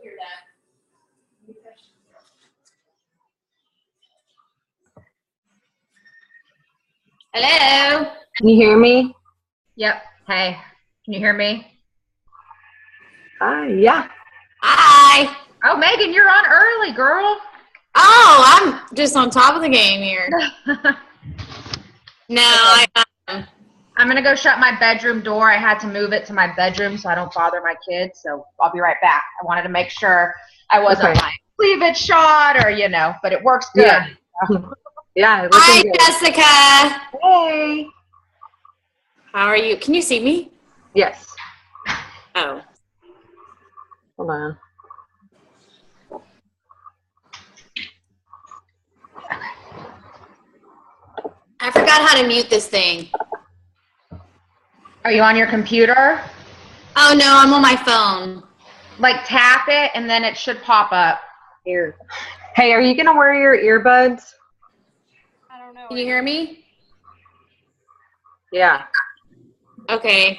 hear that. Hello. Can you hear me? Yep. Hey, can you hear me? Yeah. Hi. Oh, Megan, you're on early, girl. Oh, I'm just on top of the game here. No, I'm going to go shut my bedroom door. I had to move it to my bedroom so I don't bother my kids, so I'll be right back. I wanted to make sure I wasn't like, leave it shot or, but it works good. Yeah. Yeah. Hi, good. Jessica. Hey. How are you? Can you see me? Yes. Oh. Hold on. I forgot how to mute this thing. Are you on your computer? Oh, no, I'm on my phone. Like tap it and then it should pop up. Here. Hey, are you going to wear your earbuds? I don't know. Can you hear me? Yeah. Okay.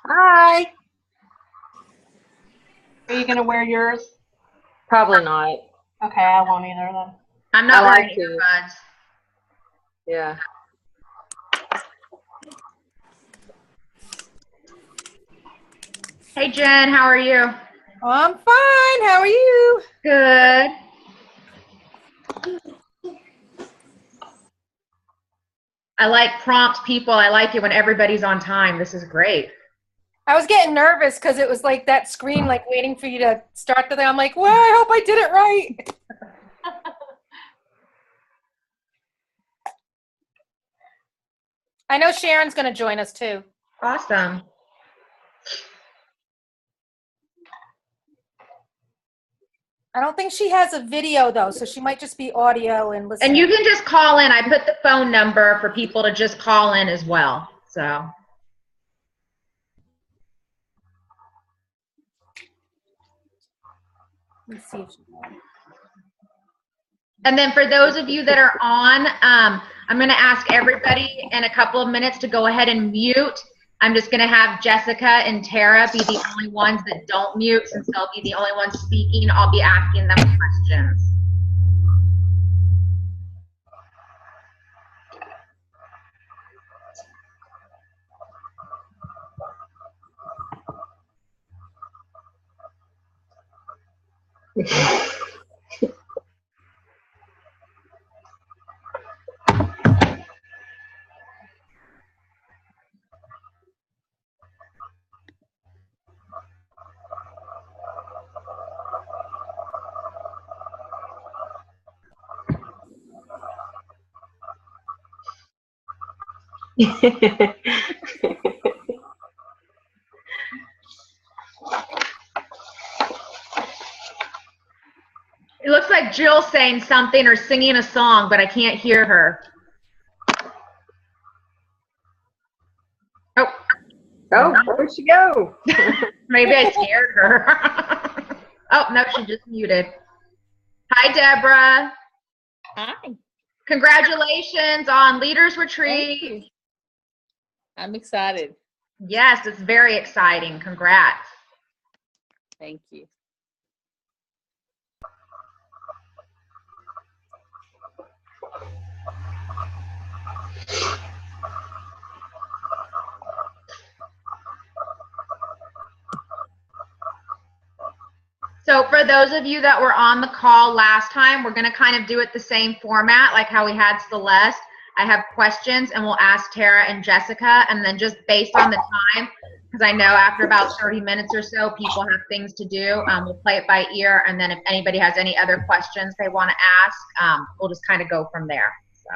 Hi. Are you going to wear yours? Probably not. Okay, I won't either then. I'm not wearing like to. earbuds. Yeah. Hey, Jen, how are you? I'm fine. How are you? Good. I like prompt people. I like it when everybody's on time. This is great. I was getting nervous because it was like that screen, like waiting for you to start the thing. I'm like, well, I hope I did it right. I know Sharon's going to join us too. Awesome. I don't think she has a video though, so she might just be audio and listen. And you can just call in. I put the phone number for people to just call in as well. So. Let's see if she can. And then for those of you that are on, I'm going to ask everybody in a couple of minutes to go ahead and mute. I'm just going to have Jessica and Tara be the only ones that don't mute, since they'll be the only ones speaking. I'll be asking them questions. It looks like Jill's saying something or singing a song, but I can't hear her. Oh, where'd she go? Maybe I scared her. Oh, no, she just muted. Hi, Deborah. Hi. Congratulations on Leaders Retreat. I'm excited. Yes, it's very exciting. Congrats. Thank you. So for those of you that were on the call last time, we're going to kind of do it the same format like how we had Celeste. I have questions and we'll ask Tara and Jessica, and then just based on the time, because I know after about 30 minutes or so people have things to do, we'll play it by ear, and then if anybody has any other questions they want to ask, we'll just kind of go from there. So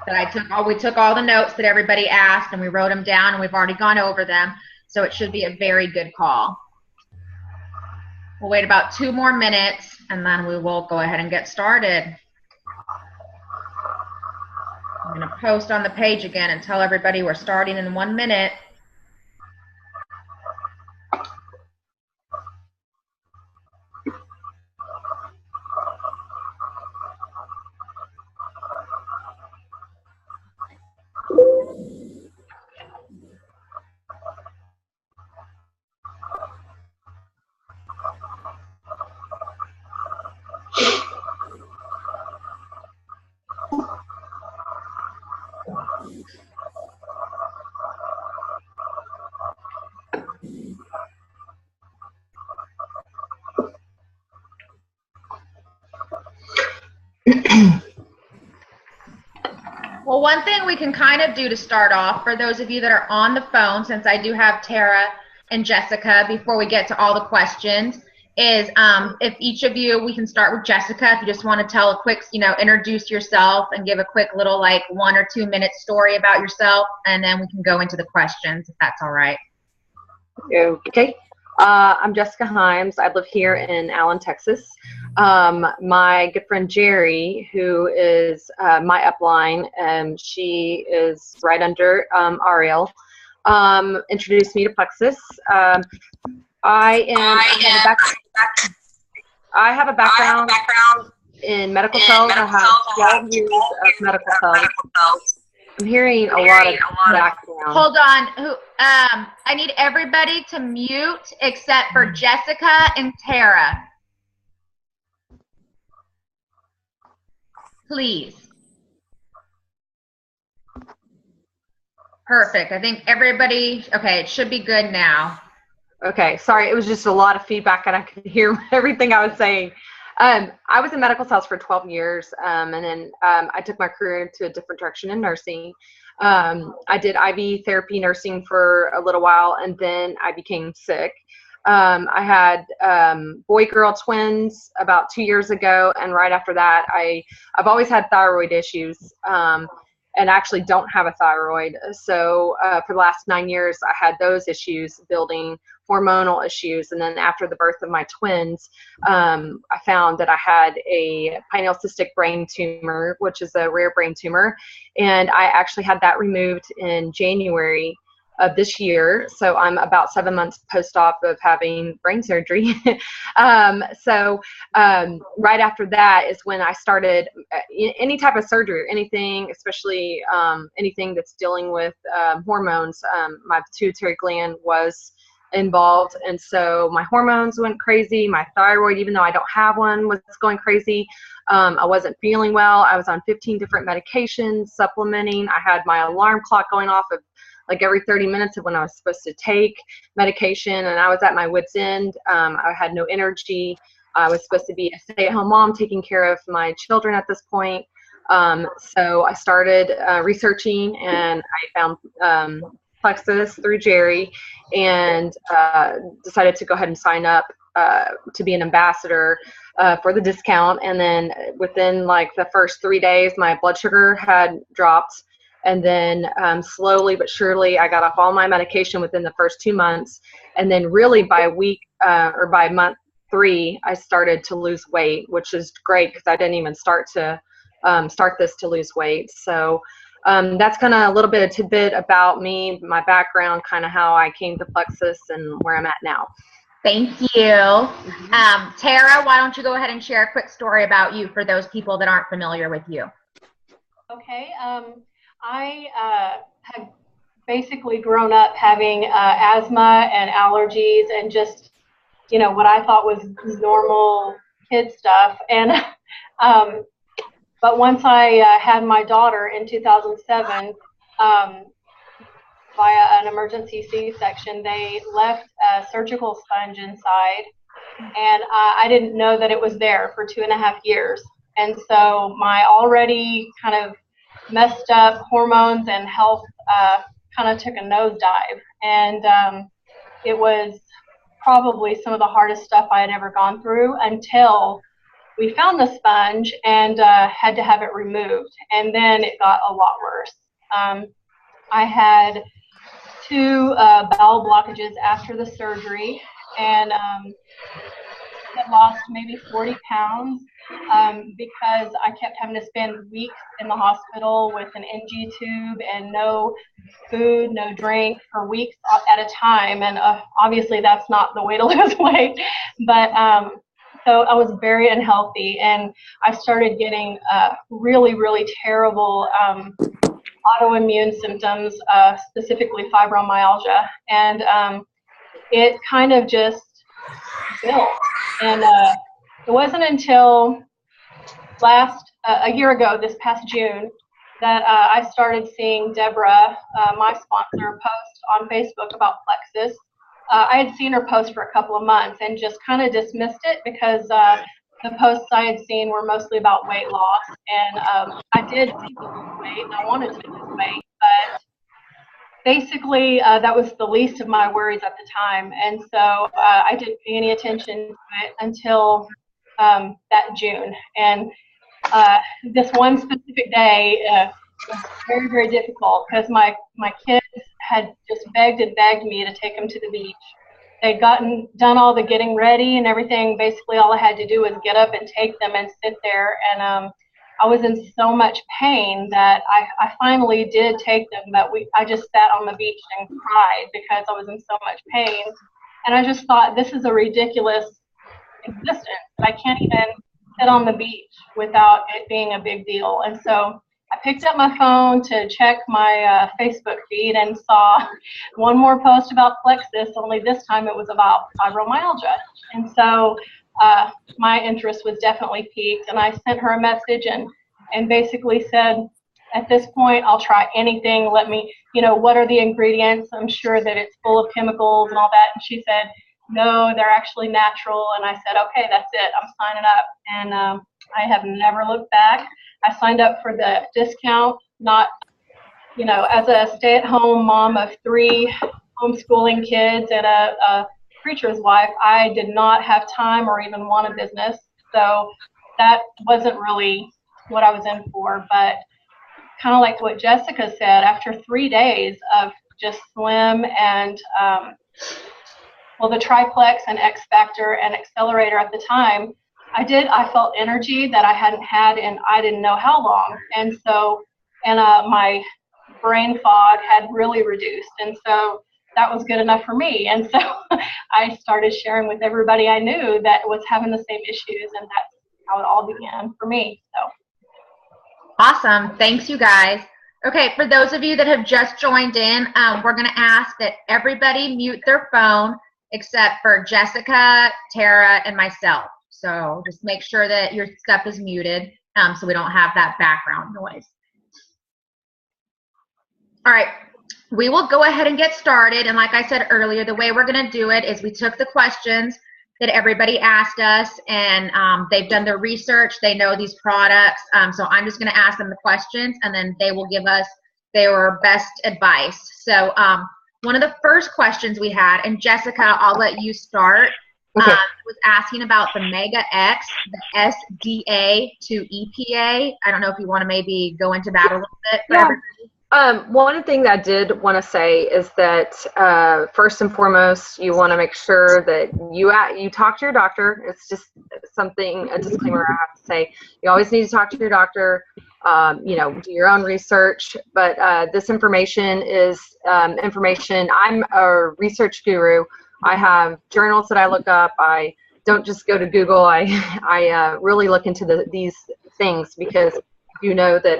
but we took all the notes that everybody asked and we wrote them down, and we've already gone over them, so it should be a very good call. We'll wait about 2 more minutes and then we will go ahead and get started. I'm going to post on the page again and tell everybody we're starting in 1 minute. Well, one thing we can kind of do to start off, for those of you that are on the phone, since I do have Tara and Jessica, before we get to all the questions, is if each of you, we can start with Jessica, if you just want to tell a quick, introduce yourself and give a quick little 1 or 2 minute story about yourself, and then we can go into the questions, if that's all right. Okay. I'm Jessica Himes. I live here in Allen, Texas. My good friend Jerry, who is my upline, she is right under Ariel, introduced me to Plexus. I have a background in medical cells. I have 12 years of medical cells. I'm hearing a lot of background. Hold on. I need everybody to mute except for Jessica and Tara. Please. Perfect. I think everybody, okay, it should be good now. Okay, sorry, it was just a lot of feedback and I could hear everything I was saying. I was in medical sales for 12 years, and then I took my career into a different direction in nursing. I did IV therapy nursing for a little while, and then I became sick. I had boy-girl twins about 2 years ago, and right after that, I've always had thyroid issues, and actually don't have a thyroid. So for the last 9 years, I had those issues building, hormonal issues, and then after the birth of my twins, I found that I had a pineal cystic brain tumor, which is a rare brain tumor, and I actually had that removed in January of this year. So I'm about 7 months post-op of having brain surgery. Right after that is when I started any type of surgery, anything, especially anything that's dealing with hormones. My pituitary gland was involved, and so my hormones went crazy. My thyroid, even though I don't have one, was going crazy. I wasn't feeling well. I was on 15 different medications, supplementing. I had my alarm clock going off of every 30 minutes of when I was supposed to take medication, and I was at my wit's end. I had no energy. I was supposed to be a stay-at-home mom taking care of my children at this point. So I started researching, and I found Plexus through Jerry, and decided to go ahead and sign up to be an ambassador for the discount. And then within the first 3 days, my blood sugar had dropped. And then slowly but surely, I got off all my medication within the first 2 months. And then really by month 3, I started to lose weight, which is great because I didn't even start this to lose weight. So that's kind of a little bit of tidbit about me, my background, kind of how I came to Plexus and where I'm at now. Thank you. Tara, why don't you go ahead and share a quick story about you for those people that aren't familiar with you? Okay. I had basically grown up having asthma and allergies and just, what I thought was normal kid stuff. And but once I had my daughter in 2007, via an emergency C-section, they left a surgical sponge inside, and I didn't know that it was there for 2.5 years. And so my already kind of messed up hormones and health kind of took a nosedive. And it was probably some of the hardest stuff I had ever gone through until we found the sponge and had to have it removed. And then it got a lot worse. I had 2 bowel blockages after the surgery, and had lost maybe 40 pounds because I kept having to spend weeks in the hospital with an NG tube and no food, no drink for weeks at a time. And obviously that's not the way to lose weight. But so I was very unhealthy, and I started getting really, really terrible autoimmune symptoms, specifically fibromyalgia. And it kind of just built. And it wasn't until a year ago, this past June, that I started seeing Deborah, my sponsor, post on Facebook about Plexus. I had seen her post for a couple of months and just kind of dismissed it because the posts I had seen were mostly about weight loss. And I did need to lose weight and I wanted to lose weight, but basically that was the least of my worries at the time. And so I didn't pay any attention to it until that June. And this one specific day was very, very difficult because my kids had just begged and begged me to take them to the beach. They'd done all the getting ready and everything. Basically, all I had to do was get up and take them and sit there. And I was in so much pain that I finally did take them, but I just sat on the beach and cried because I was in so much pain. And I just thought, this is a ridiculous existence. I can't even sit on the beach without it being a big deal. And so I picked up my phone to check my Facebook feed and saw one more post about Plexus, only this time it was about fibromyalgia. And so my interest was definitely piqued, and I sent her a message and basically said, at this point, I'll try anything. Let me, what are the ingredients? I'm sure that it's full of chemicals and all that. And she said, no, they're actually natural. And I said, okay, that's it. I'm signing up. And I have never looked back. I signed up for the discount, not, as a stay-at-home mom of 3 homeschooling kids and a preacher's wife, I did not have time or even want a business. So that wasn't really what I was in for. But kind of like what Jessica said, after 3 days of just slim and the triplex and X Factor and Accelerator at the time, I felt energy that I hadn't had in I didn't know how long. And so, my brain fog had really reduced. And so that was good enough for me. And so I started sharing with everybody I knew that was having the same issues. And that's how it all began for me. So. Awesome. Thanks, you guys. Okay, for those of you that have just joined in, we're going to ask that everybody mute their phone except for Jessica, Tara, and myself. So just make sure that your stuff is muted so we don't have that background noise. All right, we will go ahead and get started. And like I said earlier, the way we're going to do it is we took the questions that everybody asked us, and they've done their research. They know these products. So I'm just going to ask them the questions, and then they will give us their best advice. So one of the first questions we had, and Jessica, I'll let you start, okay. Was asking about the Mega X, the SDA to EPA. I don't know if you want to maybe go into that a little bit for everybody. One thing that I did want to say is that first and foremost, you want to make sure that you talk to your doctor. It's just a disclaimer I have to say. You always need to talk to your doctor. Do your own research. But this information is information. I'm a research guru. I have journals that I look up. I don't just go to Google. I really look into these things because you know that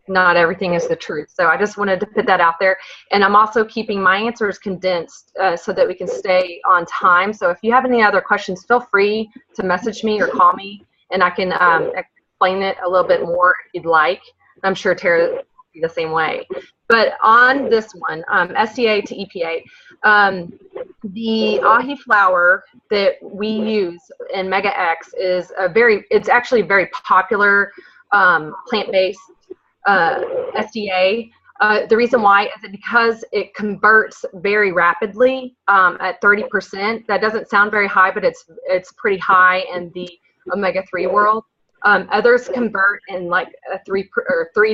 not everything is the truth. So I just wanted to put that out there. And I'm also keeping my answers condensed so that we can stay on time. So if you have any other questions, feel free to message me or call me, and I can explain it a little bit more if you'd like. I'm sure Tara will be the same way. But on this one, SDA to EPA, the ahi flour that we use in Mega X is it's actually a very popular plant-based SDA. The reason why is because it converts very rapidly at 30%. That doesn't sound very high, but it's pretty high in the omega-3 world. Others convert in like a 3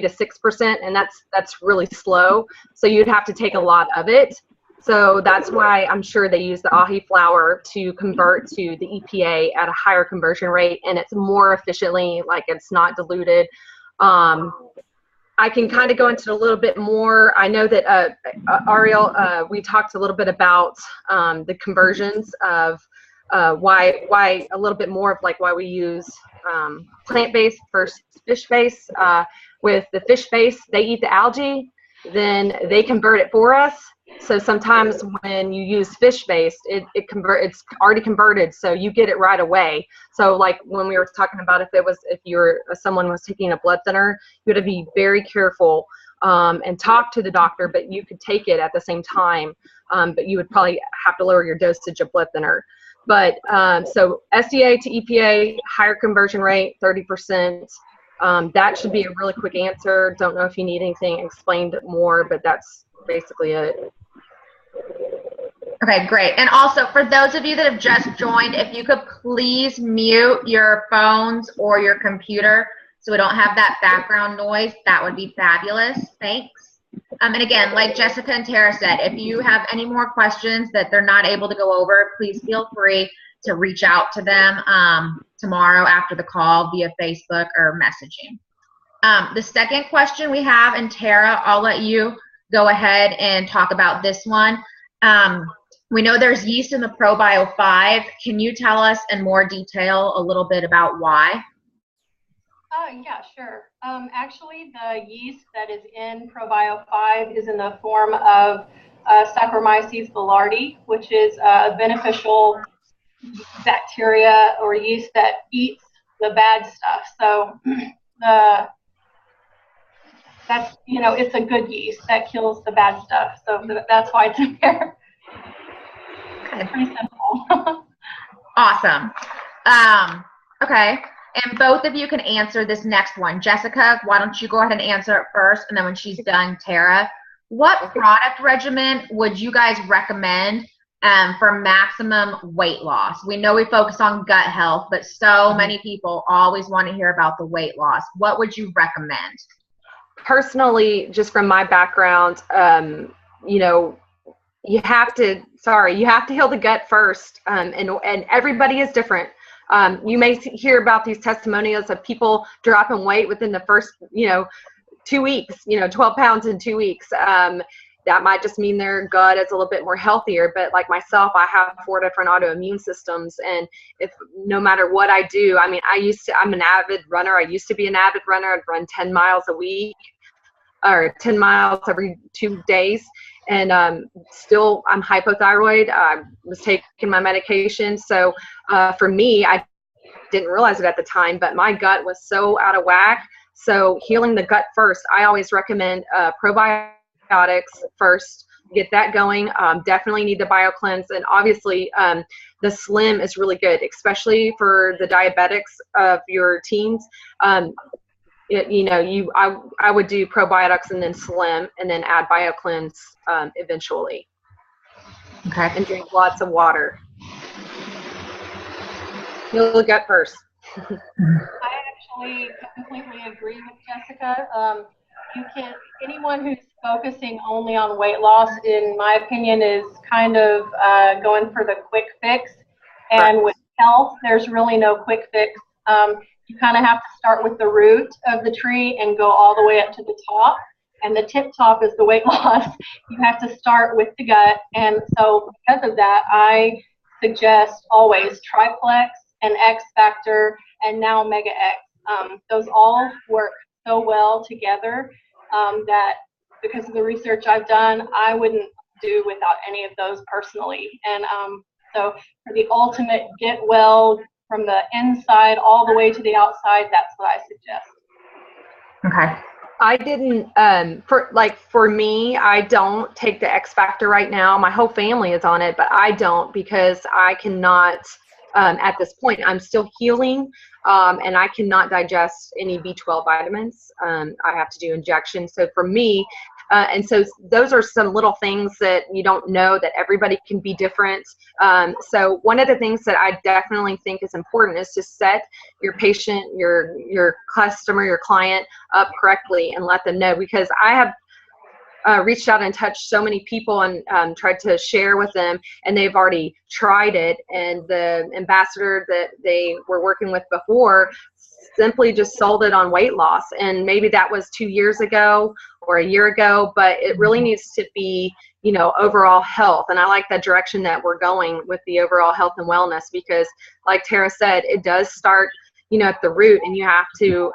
to 6%, and that's really slow. So you'd have to take a lot of it. So that's why I'm sure they use the ahi flour to convert to the EPA at a higher conversion rate, and it's more efficiently, like it's not diluted. I can kind of go into a little bit more. I know that Ariel, we talked a little bit about the conversions of why a little bit more of like why we use plant-based versus fish-based. With the fish-based, they eat the algae, then they convert it for us, So sometimes when you use fish-based, it's already converted, so you get it right away. So like when we were talking about if someone was taking a blood thinner, you had to be very careful and talk to the doctor, but you could take it at the same time. But you would probably have to lower your dosage of blood thinner. But so SDA to EPA, higher conversion rate, 30%. That should be a really quick answer. Don't know if you need anything explained more, but that's basically it. Okay, great. And also, for those of you that have just joined, if you could please mute your phones or your computer so we don't have that background noise, that would be fabulous. Thanks. And again, like Jessica and Tara said, if you have any more questions that they're not able to go over, please feel free to reach out to them tomorrow after the call via Facebook or messaging. The second question we have, and Tara, I'll let you go ahead and talk about this one. We know there's yeast in the ProBio 5. Can you tell us in more detail a little bit about why? Yeah, sure. Actually, the yeast that is in ProBio 5 is in the form of Saccharomyces boulardii, which is a beneficial bacteria or yeast that eats the bad stuff. So that's, it's a good yeast that kills the bad stuff. So that's why it's in there. It's pretty simple. Awesome. Okay. And both of you can answer this next one. Jessica, why don't you go ahead and answer it first, and then when she's done, Tara. What product regimen would you guys recommend for maximum weight loss? We know we focus on gut health, but so many people always want to hear about the weight loss. What would you recommend? Personally, just from my background, you have to heal the gut first, and everybody is different. You may hear about these testimonials of people dropping weight within the first, 2 weeks, 12 pounds in 2 weeks. That might just mean their gut is a little bit more healthier. But like myself, I have 4 different autoimmune systems. And if no matter what I do, I'm an avid runner. I used to be an avid runner. I'd run 10 miles a week or 10 miles every 2 days. And still, I'm hypothyroid. I was taking my medication. So for me, I didn't realize it at the time, but my gut was so out of whack. So healing the gut first, I always recommend probiotics first. Get that going. Definitely need the BioCleanse. And obviously, the Slim is really good, especially for the diabetics of your teens. I would do probiotics and then Slim and then add BioCleanse eventually. Okay. And drink lots of water. Heal the gut first. I actually completely agree with Jessica. Anyone who's focusing only on weight loss, in my opinion, is kind of going for the quick fix. And with health, there's really no quick fix. You kind of have to start with the root of the tree and go all the way up to the top. And the tip top is the weight loss. You have to start with the gut. And so because of that, I suggest always Triplex and X Factor and now Omega X. Those all work so well together that because of the research I've done, I wouldn't do without any of those personally. And so for the ultimate get well from the inside all the way to the outside, that's what I suggest. Okay. I didn't, for me, I don't take the X Factor right now. My whole family is on it, but I don't because I cannot, at this point, I'm still healing, and I cannot digest any B12 vitamins. I have to do injections. So for me, and so those are some little things that you don't know, that everybody can be different. So one of the things that I definitely think is important is to set your patient, your customer, your client up correctly and let them know, because I have reached out and touched so many people and tried to share with them, and they've already tried it. And the ambassador that they were working with before simply just sold it on weight loss. And maybe that was 2 years ago or a year ago, but it really needs to be, overall health. And I like the direction that we're going with the overall health and wellness, because like Tara said, it does start, at the root, and you have to,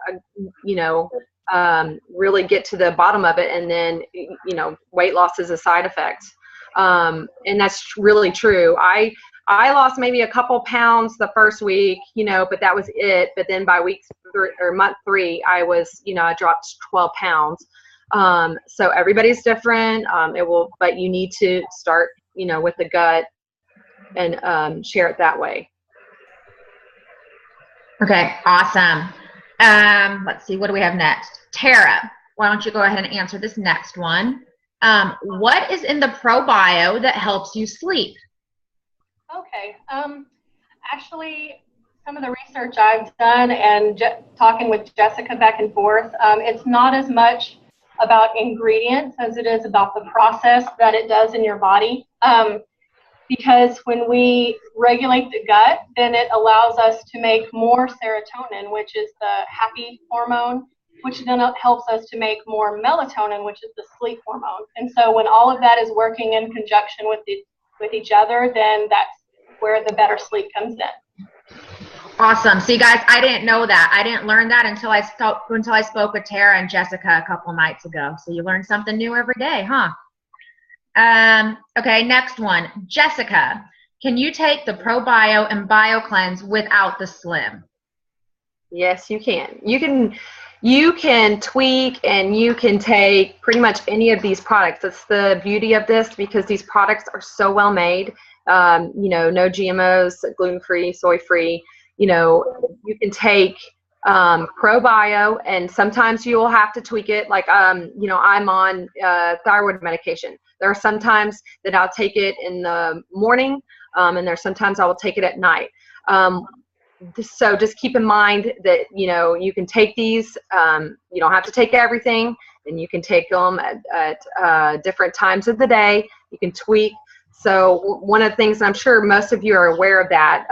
really get to the bottom of it. And then, weight loss is a side effect. And that's really true. I lost maybe a couple pounds the first week, but that was it. But then by month 3, I dropped 12 pounds. So everybody's different. But you need to start, with the gut and share it that way. Okay, awesome. Let's see, what do we have next? Tara, why don't you go ahead and answer this next one? What is in the ProBio that helps you sleep? Okay. Actually, some of the research I've done and talking with Jessica back and forth, it's not as much about ingredients as it is about the process that it does in your body. Because when we regulate the gut, then it allows us to make more serotonin, which is the happy hormone, which then helps us to make more melatonin, which is the sleep hormone. And so when all of that is working in conjunction with each other, then that's where the better sleep comes in. Awesome. See, guys, I didn't know that. I didn't learn that until I spoke with Tara and Jessica a couple nights ago. So you learn something new every day, huh? Okay, next one. Jessica, can you take the ProBio and BioCleanse without the Slim? Yes, you can. You can tweak and you can take pretty much any of these products. That's the beauty of this, because these products are so well made. No GMOs, gluten-free, soy-free. You can take ProBio, and sometimes you will have to tweak it. Like, I'm on thyroid medication. There are some times that I'll take it in the morning, and there's sometimes I will take it at night. So just keep in mind that, you can take these. You don't have to take everything, and you can take them at different times of the day. You can tweak. So one of the things, and I'm sure most of you are aware of that,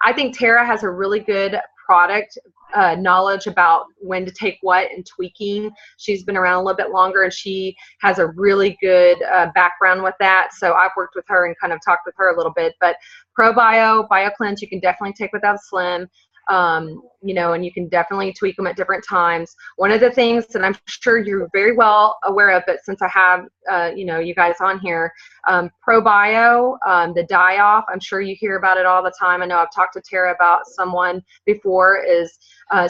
I think Tara has a really good product knowledge about when to take what and tweaking. She's been around a little bit longer, and she has a really good background with that. So I've worked with her and kind of talked with her a little bit. But ProBio, BioCleanse, you can definitely take without Slim. And you can definitely tweak them at different times. One of the things that I'm sure you're very well aware of, but since I have, you guys on here, ProBio, the die-off, I'm sure you hear about it all the time. I know I've talked to Tara about someone before, is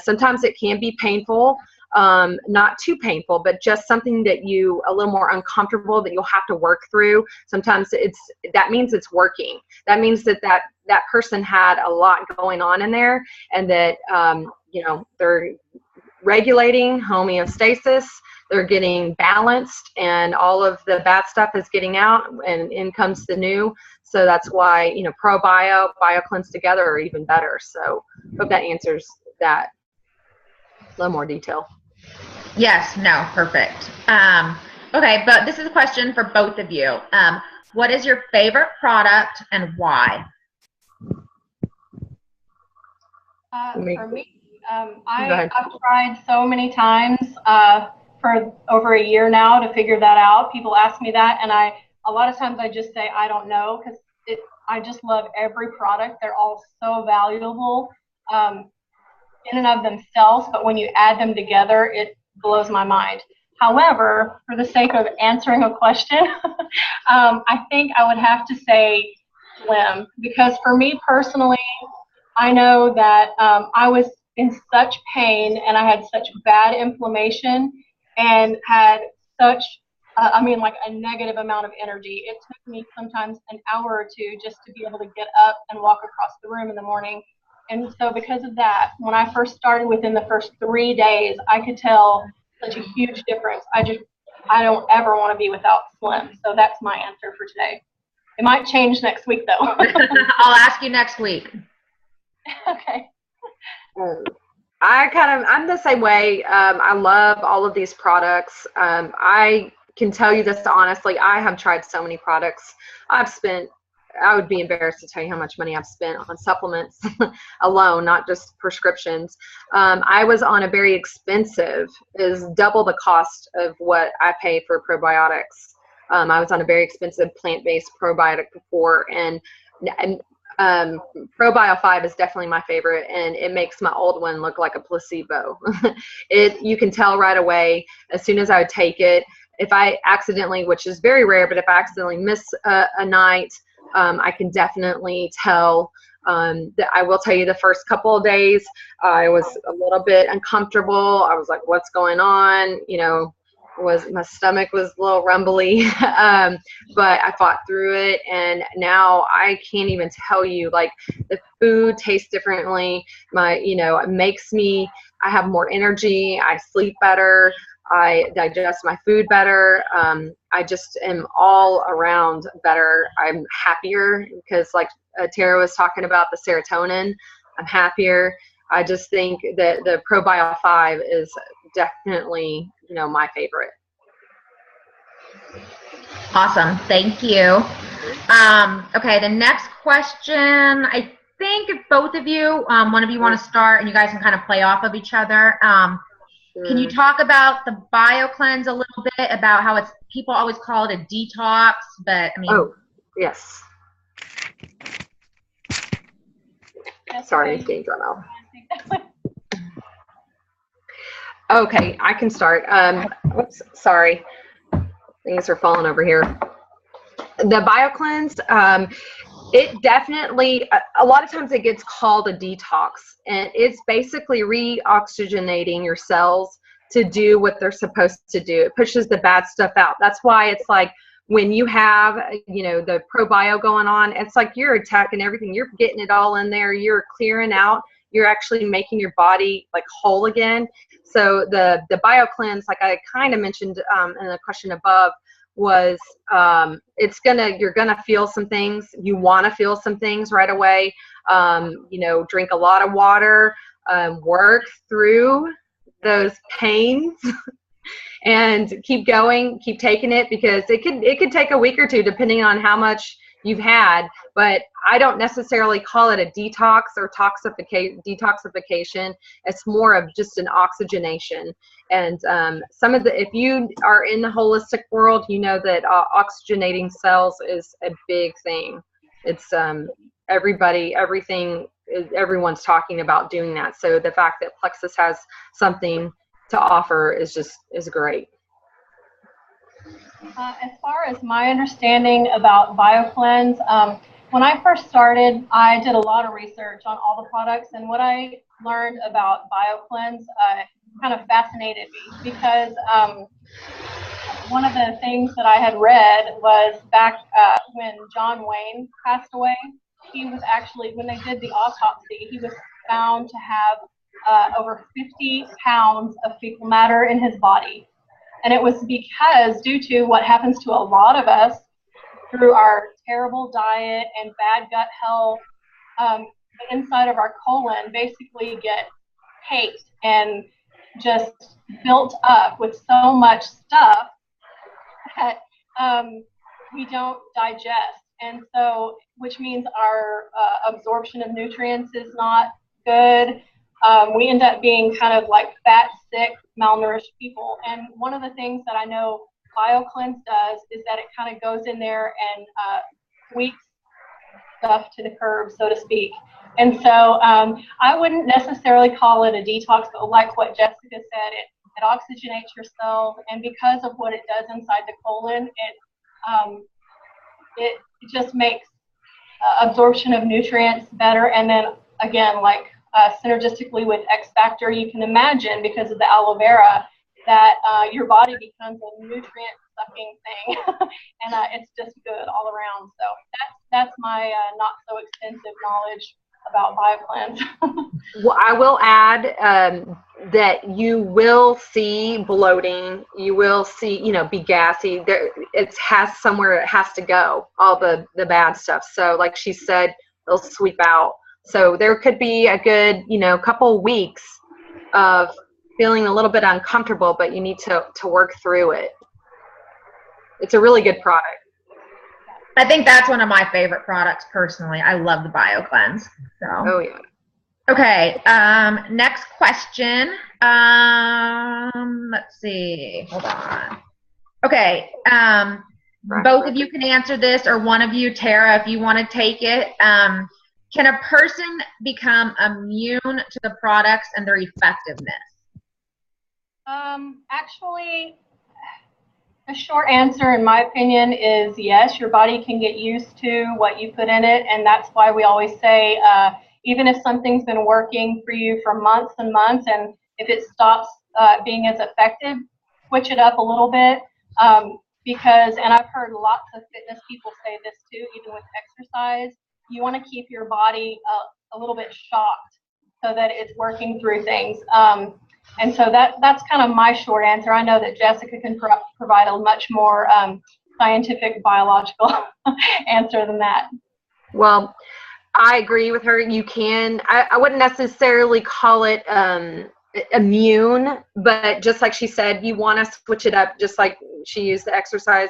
sometimes it can be painful. Not too painful, but just something that a little more uncomfortable that you'll have to work through. Sometimes that means it's working. That means that person had a lot going on in there, and that, they're regulating homeostasis, they're getting balanced, and all of the bad stuff is getting out, and in comes the new. So that's why, ProBio, BioCleanse together are even better. So hope that answers that. A little more detail. Yes, no, perfect. Okay, but this is a question for both of you. What is your favorite product and why? For me, I've tried so many times for over a year now to figure that out. People ask me that, and a lot of times I just say I don't know, because I just love every product. They're all so valuable in and of themselves, but when you add them together, it blows my mind. However, for the sake of answering a question, I think I would have to say Slim, because for me personally, I know that I was in such pain, and I had such bad inflammation, and had such, like a negative amount of energy. It took me sometimes an hour or two just to be able to get up and walk across the room in the morning. And so because of that, when I first started, within the first 3 days, I could tell such a huge difference. I don't ever want to be without Slim. So that's my answer for today. It might change next week, though. I'll ask you next week. Okay. I'm the same way. I love all of these products. I can tell you this honestly, I have tried so many products. I would be embarrassed to tell you how much money I've spent on supplements alone, not just prescriptions. I was on a very expensive, is double the cost of what I pay for probiotics. I was on a very expensive plant-based probiotic before, and ProBio 5 is definitely my favorite, and it makes my old one look like a placebo. You can tell right away as soon as I would take it. if I accidentally, which is very rare, but if I accidentally miss a night, I can definitely tell. That I will tell you the first couple of days, I was a little bit uncomfortable. I was like, what's going on? You know, my stomach was a little rumbly, but I fought through it. And now I can't even tell you, like, the food tastes differently. It makes me, I have more energy. I sleep better. I digest my food better. I just am all around better. I'm happier because, like Tara was talking about, the serotonin, I'm happier. I just think that the ProBio 5 is definitely, my favorite. Awesome. Thank you. Okay, the next question, I think if both of you, one of you want to start, and you guys can kind of play off of each other. Can you talk about the BioCleanse a little bit, about how people always call it a detox, but I mean. Oh, yes. Sorry, it's getting drawn out. Okay, I can start. Whoops, sorry. Things are falling over here. The BioCleanse, it definitely, a lot of times it gets called a detox, and it's basically reoxygenating your cells to do what they're supposed to do. It pushes the bad stuff out. That's why it's like, when you have, the ProBio going on, it's like you're attacking everything. You're getting it all in there. You're clearing out. You're actually making your body like whole again. So the BioCleanse, like I kind of mentioned in the question above, was you're gonna feel some things. You want to feel some things right away. Drink a lot of water. Work through those pains. And keep going, keep taking it, because it could take a week or two depending on how much you've had. But I don't necessarily call it a detox or detoxification. It's more of just an oxygenation. And if you are in the holistic world, you know that oxygenating cells is a big thing. It's everyone's talking about doing that. So the fact that Plexus has something to offer is great. As far as my understanding about BioCleanse, when I first started, I did a lot of research on all the products, and what I learned about BioCleanse kind of fascinated me, because one of the things that I had read was back when John Wayne passed away, he was actually, when they did the autopsy, he was found to have over 50 pounds of fecal matter in his body. And it was because, due to what happens to a lot of us through our terrible diet and bad gut health, the inside of our colon basically get caked and just built up with so much stuff that we don't digest. And so, which means our absorption of nutrients is not good. We end up being kind of like fat, sick, malnourished people. And one of the things that I know BioCleanse does is that it kind of goes in there and tweaks stuff to the curb, so to speak. And so I wouldn't necessarily call it a detox, but like what Jessica said, it oxygenates your cells, and because of what it does inside the colon, it just makes absorption of nutrients better. And then again, like synergistically with X Factor, you can imagine, because of the aloe vera, that your body becomes a nutrient sucking thing, and it's just good all around. So that's my not so extensive knowledge about BioCleanse. Well, I will add that you will see bloating. You will see, be gassy. It has somewhere it has to go, all the bad stuff. So like she said, it'll sweep out. So there could be a good, couple weeks of feeling a little bit uncomfortable, but you need to work through it. It's a really good product. I think that's one of my favorite products personally. I love the BioCleanse. So. Oh yeah. Okay. Next question. Let's see. Hold on. Okay. Both of you can answer this, or one of you, Tara, if you want to take it. Can a person become immune to the products and their effectiveness? Actually, A short answer, in my opinion, is yes, your body can get used to what you put in it. And that's why we always say, even if something's been working for you for months and months, and if it stops being as effective, switch it up a little bit. Because, and I've heard lots of fitness people say this too, even with exercise, you want to keep your body a little bit shocked so that it's working through things. And so that's kind of my short answer. I know that Jessica can provide a much more scientific, biological answer than that. Well, I agree with her. You can, I wouldn't necessarily call it immune, but just like she said, you want to switch it up, just like she used the exercise.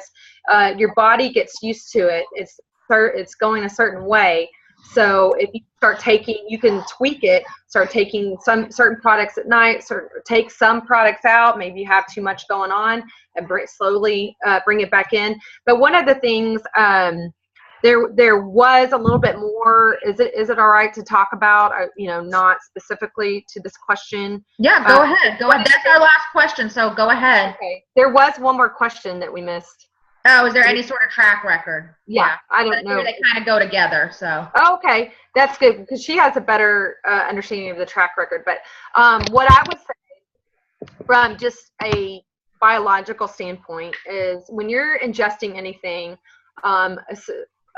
Your body gets used to it. It's going a certain way. So if you start taking, you can tweak it, start taking some certain products at night, take some products out, maybe you have too much going on, and slowly bring it back in. But one of the things, there was a little bit more, is it all right to talk about, not specifically to this question? Yeah, go ahead. Go ahead. That's our last question, so go ahead. Okay. There was one more question that we missed. Oh, is there any sort of track record? Yeah, I don't know. They kind of go together, so. Okay, that's good, because she has a better understanding of the track record. But what I would say from just a biological standpoint is when you're ingesting anything,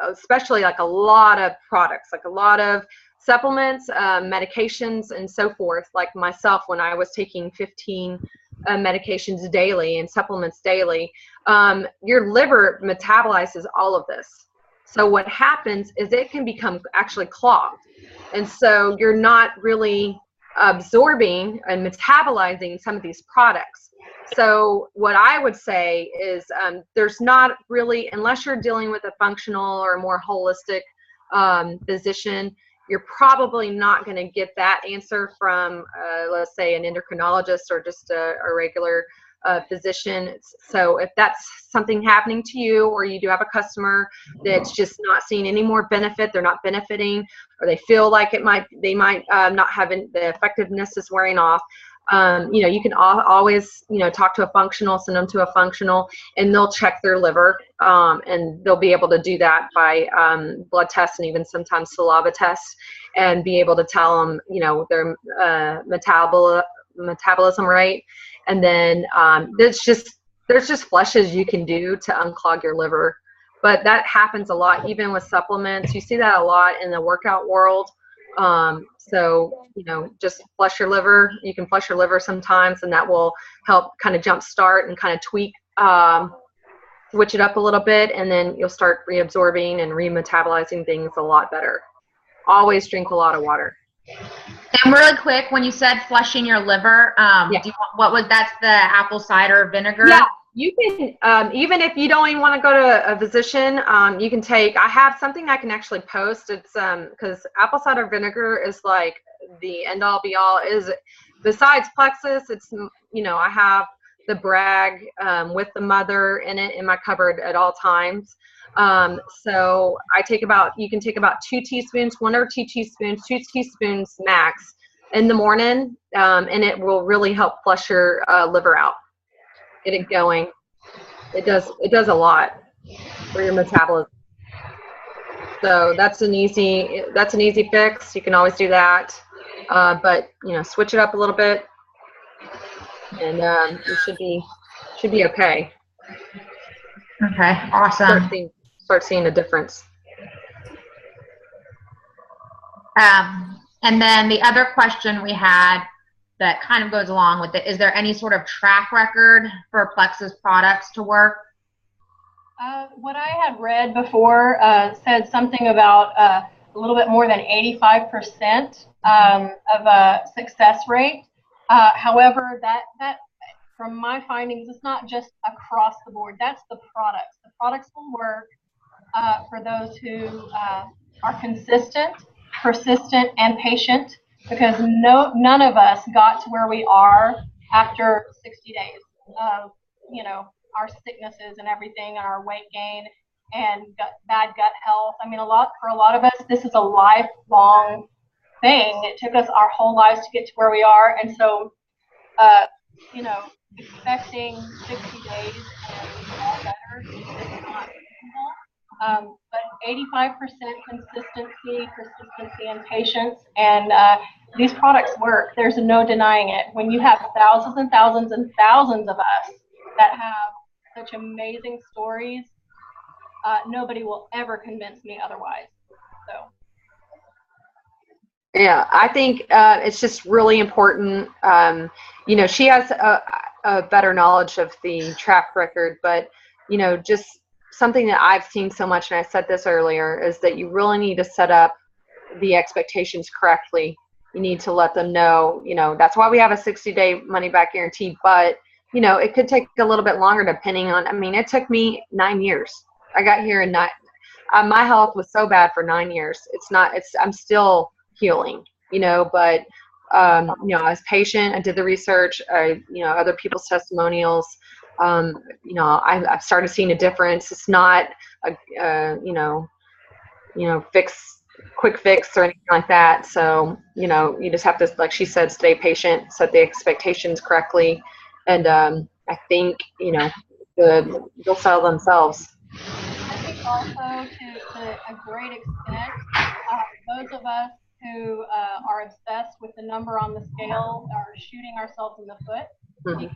especially like a lot of products, like a lot of supplements, medications, and so forth, like myself, when I was taking 15 medications daily and supplements daily, your liver metabolizes all of this. So what happens is it can become actually clogged. And so you're not really absorbing and metabolizing some of these products. So what I would say is there's not really, unless you're dealing with a functional or a more holistic physician, you're probably not going to get that answer from, let's say, an endocrinologist or just a regular physician. So if that's something happening to you, or you do have a customer that's just not seeing any more benefit, they're not benefiting, or they feel like they might not have the effectiveness is wearing off, you can always, talk to a functional, send them to a functional, and they'll check their liver, and they'll be able to do that by blood tests and even sometimes saliva tests, and be able to tell them, their metabolism rate. And then there's just flushes you can do to unclog your liver. But that happens a lot, even with supplements. You see that a lot in the workout world. So, just flush your liver. You can flush your liver sometimes, and that will help kind of jumpstart and kind of tweak, switch it up a little bit, and then you'll start reabsorbing and remetabolizing things a lot better. Always drink a lot of water. And really quick, when you said flushing your liver, Yeah. That's the apple cider vinegar? Yeah, you can, even if you don't even want to go to a physician, you can take, I have something I can actually post. It's, because apple cider vinegar is like the end all be all. Is besides Plexus, it's, I have the Bragg with the mother in it in my cupboard at all times. So you can take about 2 teaspoons, 1 or 2 teaspoons, 2 teaspoons max in the morning, and it will really help flush your liver out, get it going. It does a lot for your metabolism. So that's an easy fix. You can always do that, but switch it up a little bit, and you should be okay. Okay, awesome. Start seeing a difference. And then the other question we had that kind of goes along with it, is there any sort of track record for Plexus products to work? What I had read before said something about a little bit more than 85% of a success rate. However, that from my findings, it's not just across the board. That's the products. The products will work for those who are consistent, persistent, and patient, because none of us got to where we are after 60 days of, our sicknesses and everything, and our weight gain and bad gut health. I mean, for a lot of us, this is a lifelong thing. It took us our whole lives to get to where we are, and so, expecting 60 days and all better. It's just not reasonable. But 85% consistency, and patience, and these products work. There's no denying it. When you have thousands and thousands and thousands of us that have such amazing stories, nobody will ever convince me otherwise. So. Yeah, I think it's just really important. She has a better knowledge of the track record, but, just something that I've seen so much, and I said this earlier, is that you really need to set up the expectations correctly. You need to let them know, that's why we have a 60-day money back guarantee, but, it could take a little bit longer depending on, it took me 9 years. I got here in my health was so bad for 9 years. I'm still healing, but, I was patient. I did the research, other people's testimonials. I've started seeing a difference. It's not a quick fix or anything like that. So, you just have to, like she said, stay patient, set the expectations correctly. And, I think, they'll sell themselves. I think also to a great extent, those of us who are obsessed with the number on the scale are shooting ourselves in the foot, because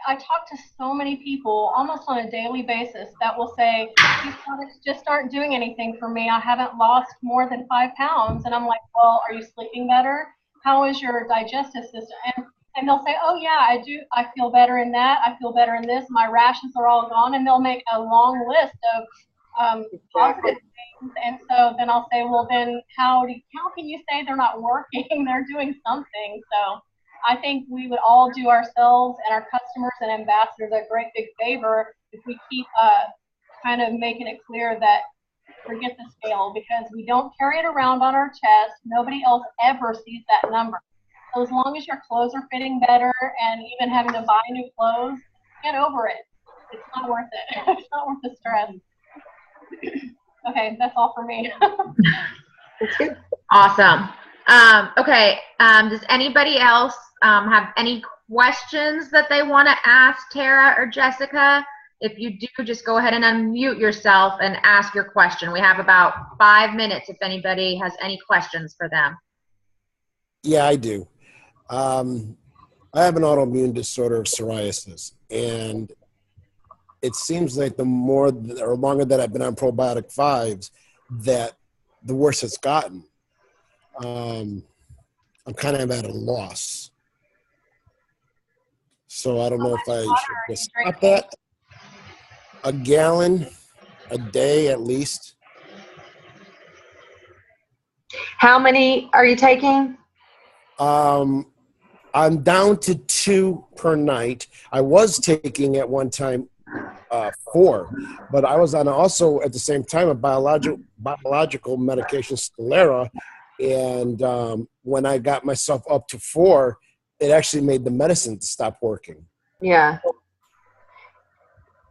I talk to so many people almost on a daily basis that will say, these products just aren't doing anything for me. I haven't lost more than 5 pounds. And I'm like, well, are you sleeping better? How is your digestive system? And they'll say, oh yeah, I do. I feel better in that. I feel better in this. My rashes are all gone. And they'll make a long list of positive things. And so then I'll say, well, then how can you say they're not working? They're doing something. So I think we would all do ourselves and our customers and ambassadors a great big favor if we keep kind of making it clear that forget the scale, because we don't carry it around on our chest. Nobody else ever sees that number. So as long as your clothes are fitting better and even having to buy new clothes, get over it. It's not worth it. It's not worth the stress. Okay, that's all for me. That's good. Awesome. Okay. Does anybody else have any questions that they want to ask Tara or Jessica? If you do, just go ahead and unmute yourself and ask your question. We have about 5 minutes if anybody has any questions for them. Yeah, I do. I have an autoimmune disorder of psoriasis, and it seems like the more or longer that I've been on probiotic 5s, that the worse it's gotten. I'm kind of at a loss. So I don't know if I should just stop that. A gallon a day at least. How many are you taking? I'm down to 2 per night. I was taking at one time 4, but I was on also at the same time a biological medication, Stelara, and when I got myself up to 4, it actually made the medicine stop working. Yeah.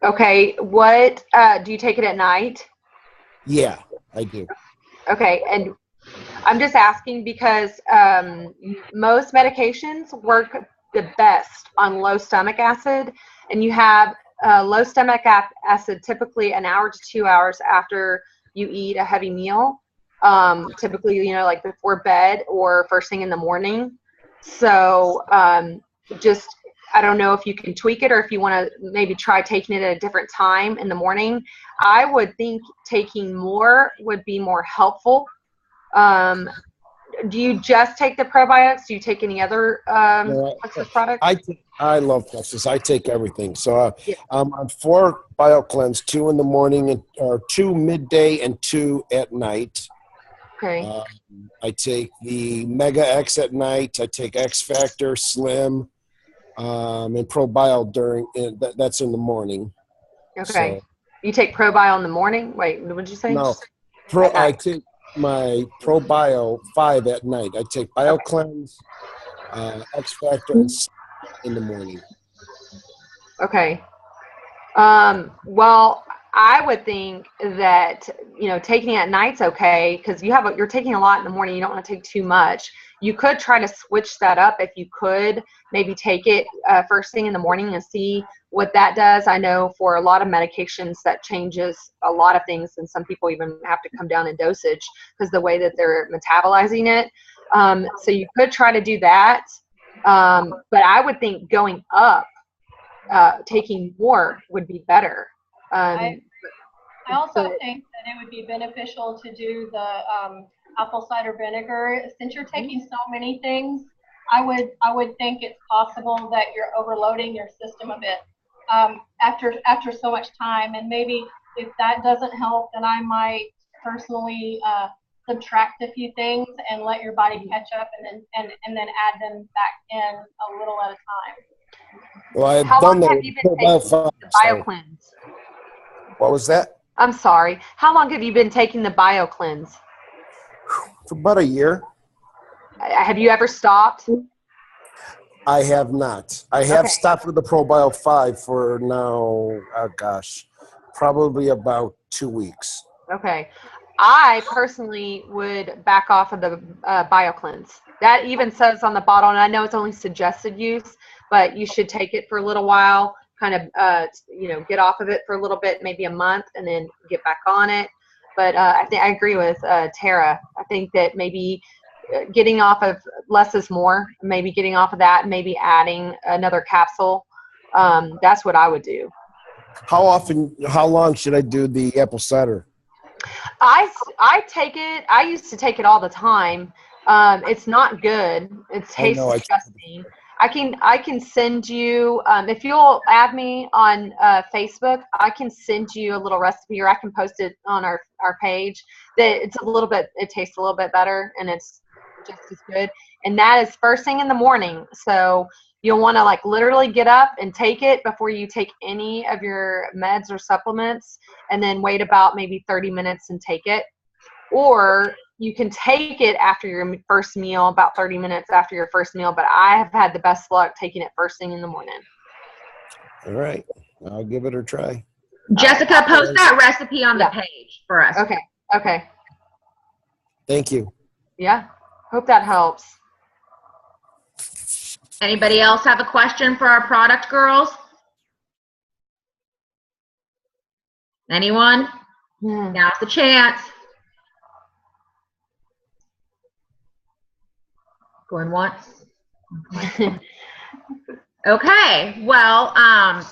Okay. What do you take it at night? Yeah, I do. Okay, and I'm just asking because most medications work the best on low stomach acid, and you have low stomach acid typically an hour to 2 hours after you eat a heavy meal, typically, like before bed or first thing in the morning. So just, I don't know if you can tweak it or if you want to maybe try taking it at a different time in the morning. I would think taking more would be more helpful. Do you just take the probiotics? Do you take any other Plexus products? I love Plexus. I take everything. So I'm on 4 BioCleanse, 2 in the morning, or 2 midday and 2 at night. Okay. I take the Mega X at night. I take X Factor, Slim, and ProBio that's in the morning. Okay. So, you take ProBio in the morning? Wait, what did you say? No, I take my ProBio 5 at night. I take BioCleanse, X Factor, and in the morning. Okay. Well, I would think that, taking it at night's okay, because you're taking a lot in the morning. You don't want to take too much. You could try to switch that up if you could. Maybe take it first thing in the morning and see what that does. I know for a lot of medications that changes a lot of things, and some people even have to come down in dosage because the way that they're metabolizing it. So you could try to do that. But I would think going up, taking more would be better. I also think that it would be beneficial to do the apple cider vinegar. Since you're taking so many things, I would think it's possible that you're overloading your system a bit after so much time. And maybe if that doesn't help, then I might personally subtract a few things and let your body catch up, and then add them back in a little at a time. Well, I've How done long that. have you been taking the BioCleanse? What was that? I'm sorry. How long have you been taking the BioCleanse? For about a year. Have you ever stopped? I have not. I have Okay. stopped with the ProBio 5 for now, probably about 2 weeks. Okay. I personally would back off of the BioCleanse. That even says on the bottle, and I know it's only suggested use, but you should take it for a little while, kind of, get off of it for a little bit, maybe a month, and then get back on it. But I think I agree with Tara. I think that maybe getting off of less is more, maybe getting off of that, maybe adding another capsule. That's what I would do. How long should I do the apple cider? I take it. I used to take it all the time. It's not good. It tastes disgusting. I can send you if you'll add me on Facebook. I can send you a little recipe, or I can post it on our page. That it tastes a little bit better, and it's just as good. And that is first thing in the morning. So you'll want to literally get up and take it before you take any of your meds or supplements, and then wait about maybe 30 minutes and take it. Or you can take it after your first meal, about 30 minutes after your first meal. But I have had the best luck taking it first thing in the morning. All right. I'll give it a try. Jessica, post that recipe on the page for us. Okay. Thank you. Yeah. Hope that helps. Anybody else have a question for our product girls? Anyone? Now's the chance. Going once. Okay. Well,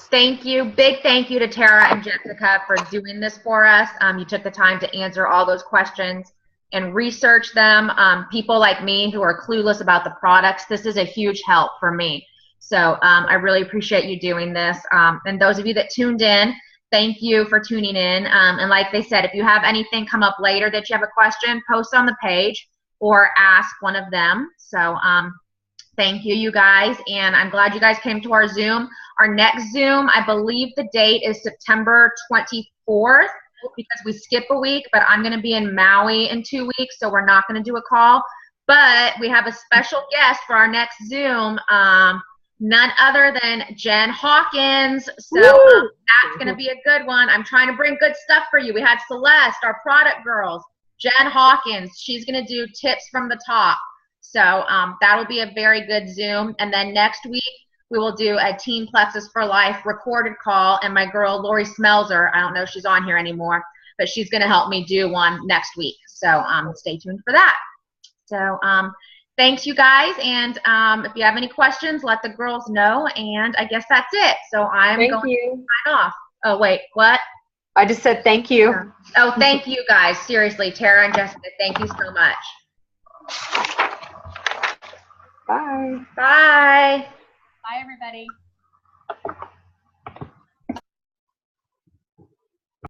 thank you. Big thank you to Tara and Jessica for doing this for us. You took the time to answer all those questions and research them. People like me who are clueless about the products, this is a huge help for me. So I really appreciate you doing this. And those of you that tuned in, thank you for tuning in. And like they said, if you have anything come up later that you have a question, post on the page or ask one of them. So thank you, you guys. And I'm glad you guys came to our Zoom. Our next Zoom, I believe the date is September 24th. Because we skip a week, but I'm going to be in Maui in 2 weeks, so we're not going to do a call. But we have a special guest for our next Zoom, none other than Jen Hawkins. So that's going to be a good one. I'm trying to bring good stuff for you. We had Celeste, our product girls. Jen Hawkins, she's going to do tips from the top. So that'll be a very good Zoom. And then next week, we will do a Team Plexus for Life recorded call, and my girl Lori Smelzer, I don't know if she's on here anymore, but she's going to help me do one next week. So stay tuned for that. So thanks, you guys, and if you have any questions, let the girls know, and I guess that's it. So I'm going to sign off. Oh, wait, what? I just said thank you. Oh, thank you, guys. Seriously, Tara and Jessica, thank you so much. Bye. Bye. Bye, everybody.